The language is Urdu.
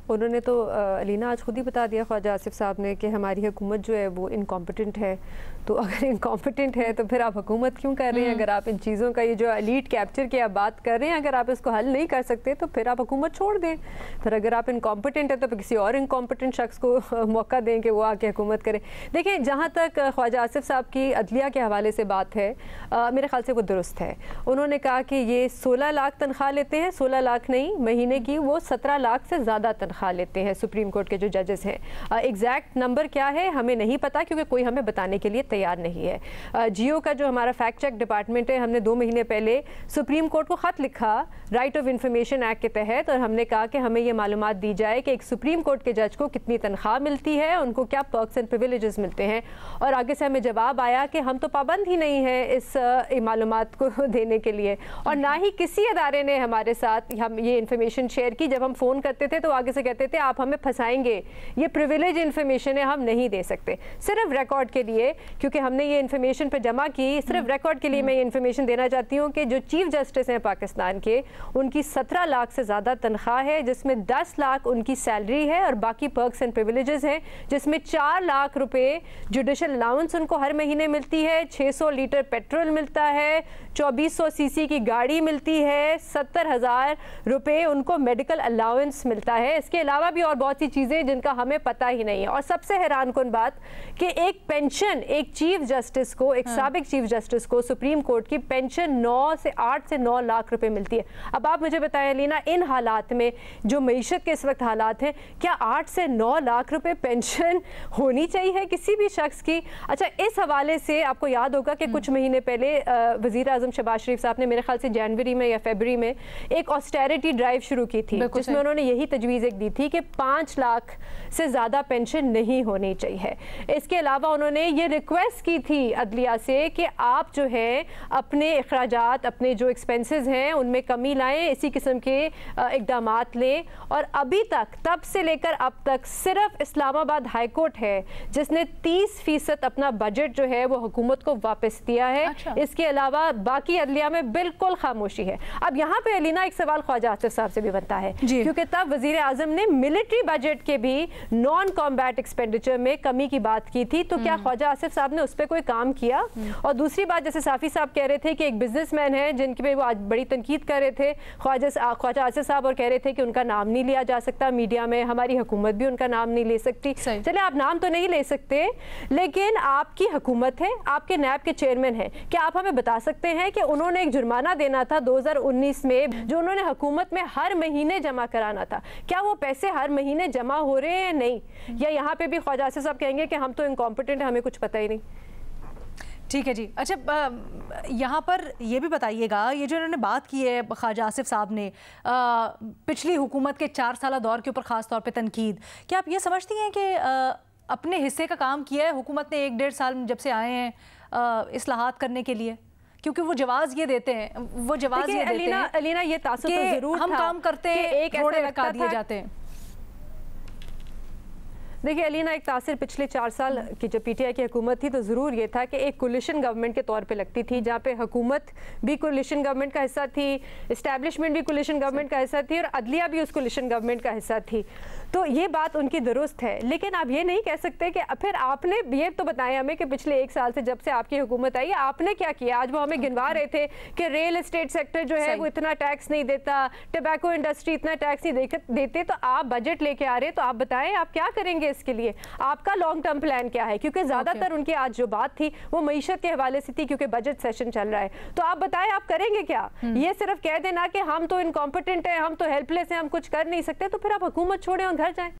انہوں نے تو علینا آج خود ہی بتا دیا خواجہ آصف صاحب نے کہ ہماری حکومت جو ہے وہ انکمپٹنٹ ہے. تو اگر انکمپٹنٹ ہے تو پھر آپ حکومت کیوں کر رہے ہیں؟ اگر آپ ان چیزوں کا یہ جو ایلیٹ کیپچر کی آپ بات کر رہے ہیں اگر آپ اس کو حل نہیں کر سکتے تو پھر آپ حکومت چھوڑ دیں. پھر اگر آپ انکمپٹنٹ ہیں تو پھر کسی اور انکمپٹنٹ شخص کو موقع دیں کہ وہ آ کے حکومت کرے. دیکھیں جہاں تک خواجہ آصف صاحب کی عدلیہ کے حوالے سے بات ہے میرے خیال سے وہ درست ہے. انہوں نے کہا کہ یہ 16 لاکھ تنخواہ لیتے ہیں, 16 لاکھ نہیں مہینے کی, وہ 17 لاکھ سے زیادہ تنخواہ لیتے ہیں سپریم کورٹ کے جو ججز ہیں. ایگزیکٹ نمبر کیا ہے ہمیں نہیں پتا کیونکہ کوئی ہمیں بتانے کے لیے تیار نہیں ہے. جیو کا جو ہمارا فیکٹ چیک ڈپارٹمنٹ ہے ہم نے 2 مہینے پہلے سپریم کورٹ کو خط لکھا رائٹ آف انفارمیشن ایکٹ کے تحت, اور ہم نے کہا کہ ہمیں یہ معلومات دی جائے کہ ایک سپریم کورٹ کے جج کو کتنی تنخواہ ملتی ہے, ان کو کیا پرکس اینڈ پریویلیجز ملتے ہیں. اور آگے سے ہمیں جواب آیا کہ ہم تو پابند ہی نہیں ہیں اس معلومات کو دینے کے لیے, اور نہ ہی کسی ادارے نے ہمارے ساتھ ہم یہ انفارمیشن شیئر کی. جب ہم فون کرتے تھے تو آگے سے کہتے تھے آپ ہمیں پھنسائیں گے, یہ پریویلیج انفارمیشن ہے ہم نہیں دے سکتے. صرف ریکارڈ کے لیے, کیونکہ ہم نے یہ انفارمیشن پہ جمع کی, صرف ریکارڈ کے لیے میں یہ انفارمیشن دینا چاہتی ہوں کہ جو چیف جسٹس ہیں پاکستان کے ان کی 17 لاکھ سے زیادہ تنخواہ ہے, جس میں 10 لاکھ ان کی سیلری ہے اور باقی پرکس اینڈ پریویلیجز ہیں, جس میں 4 لاکھ روپے جوڈیشل الاؤنس ان کو ہر مہینے ملتی ہے, 600 لیٹر پیٹرول ملتا ہے, 2400 سی سی کی گاڑی ملتی ہے, 70,000 روپے ان کو میڈیکل الاؤنس ملتا ہے. اس کے علاوہ بھی اور بہت سی چیزیں جن کا ہمیں پتہ ہی نہیں ہے. اور سب سے حیران کن بات کہ ایک پینشن ایک چیف جسٹس کو, ایک سابق چیف جسٹس کو سپریم کورٹ کی پینشن 8 سے 9 لاکھ روپے ملتی ہے. اب آپ مجھے بتائیں لینا ان حالات میں جو معیشت کے اس وقت حالات ہیں, کیا 8 سے 9 لاکھ روپے پینشن ہونی چاہیے کسی بھی شخص کی؟ اچھا اس حوالے سے آپ کو یاد ہوگا کہ کچھ مہینے پہلے وزیر اعظم شہباز شریف صاحب نے میرے خیال سے جنوری میں یا فیبری میں ایک آسٹیرٹی ڈرائیو شروع کی تھی جس میں انہوں نے یہی تجویز ایک دی تھی کہ 5 لاکھ سے زیادہ پینشن نہیں ہونی چاہیے. اس کے علاوہ انہوں نے یہ ریکویسٹ کی تھی عدلیہ سے کہ آپ جو ہے اپنے اخراجات, اپنے جو ایکسپینسز ہیں ان میں کمی لائیں, اسی قسم کے اقدامات لیں. اور ابھی تک تب سے لے کر اب تک صرف اسلام آباد ہائی کورٹ ہے جس نے 30% اپنا بجٹ جو ہے وہ حکومت کو واپس دیا ہے. اس کے علاوہ باقی عدلیہ میں بالکل خاموشی ہے. اب یہاں پہ علینا ایک سوال خواجہ آصف صاحب سے بھی بنتا ہے کیونکہ تب وزیر اعظم نے ملٹری بجٹ کے بھی نان کامبیٹ ایکسپینڈیچر میں کمی کی بات کی تھی, تو کیا خواجہ آصف صاحب نے اس پہ کوئی کام کیا؟ اور دوسری بات جیسے صافی صاحب کہہ رہے تھے کہ ایک بزنس مین ہے جن کی وہ آج بڑی تنقید کر رہے تھے خواجہ آصف صاحب, اور کہہ رہے تھے کہ ان کا نام نہیں لیا جا سکتا میڈیا میں, ہماری حکومت بھی ان کا نام نہیں لے سکتی. چلے آپ نام تو نہیں لے سکتے لیکن آپ کی حکومت ہے, آپ کے نیب کے چیئرمین ہیں, کیا آپ ہمیں بتا سکتے ہیں کہ انہوں نے ایک جرمانہ دینا تھا 2019 میں جو انہوں نے حکومت میں ہر مہینے جمع کرانا تھا, کیا وہ پیسے ہر مہینے جمع ہو رہے ہیں؟ نہیں. یا یہاں پہ بھی خواجہ آصف صاحب کہیں گے کہ ہم تو انکمپٹنٹ ہیں, ہمیں کچھ پتہ ہی نہیں. ٹھیک ہے جی. اچھا یہاں پر یہ بھی بتائیے گا, یہ جو انہوں نے بات کی ہے خواجہ آصف صاحب نے پچھلی حکومت کے 4 سالہ دور کے اوپر خاص طور پہ تنقید, کیا آپ یہ سمجھتی ہیں کہ اپنے حصے کا کام کیا ہے حکومت نے 1-1.5 سال جب سے آئے ہیں اصلاحات کرنے کے لیے؟ کیونکہ وہ جواز یہ دیتے ہیں, علینا یہ تاثر تو ضرور ہم کام کرتے ہیں, ایک تھوڑے لگا دیے جاتے ہیں. دیکھیے علینا ایک تاثر پچھلے 4 سال کی جو پی ٹی آئی کی حکومت تھی تو ضرور یہ تھا کہ ایک کولیشن گورنمنٹ کے طور پہ لگتی تھی, جہاں پہ حکومت بھی کولیشن گورنمنٹ کا حصہ تھی, اسٹیبلشمنٹ بھی کولیشن گورنمنٹ کا حصہ تھی, اور عدلیہ بھی اس کولیشن گورنمنٹ کا حصہ تھی. تو یہ بات ان کی درست ہے, لیکن آپ یہ نہیں کہہ سکتے کہ پھر آپ نے یہ تو بتایا ہمیں کہ پچھلے 1 سال سے جب سے آپ کی حکومت آئی آپ نے کیا کیا. آج وہ ہمیں گنوا رہے تھے کہ ریل اسٹیٹ سیکٹر جو ہے وہ اتنا ٹیکس نہیں دیتا, ٹبیکو انڈسٹری اتنا ٹیکس نہیں دیتے, تو آپ بجٹ لے کے آ رہے, تو آپ بتائیں آپ کیا کریں گے اس کے لیے, آپ کا لانگ ٹرم پلان کیا ہے؟ کیونکہ زیادہ تر ان کی آج جو بات تھی وہ معیشت کے حوالے سے تھی کیونکہ بجٹ سیشن چل رہا ہے. تو آپ بتائیں آپ کریں گے کیا؟ یہ صرف کہہ دینا کہ ہم تو انکمپٹنٹ ہیں, ہم تو ہیلپ لیس ہیں, ہم کچھ کر نہیں سکتے, تو پھر آپ حکومت چھوڑیں اور گھر جائیں.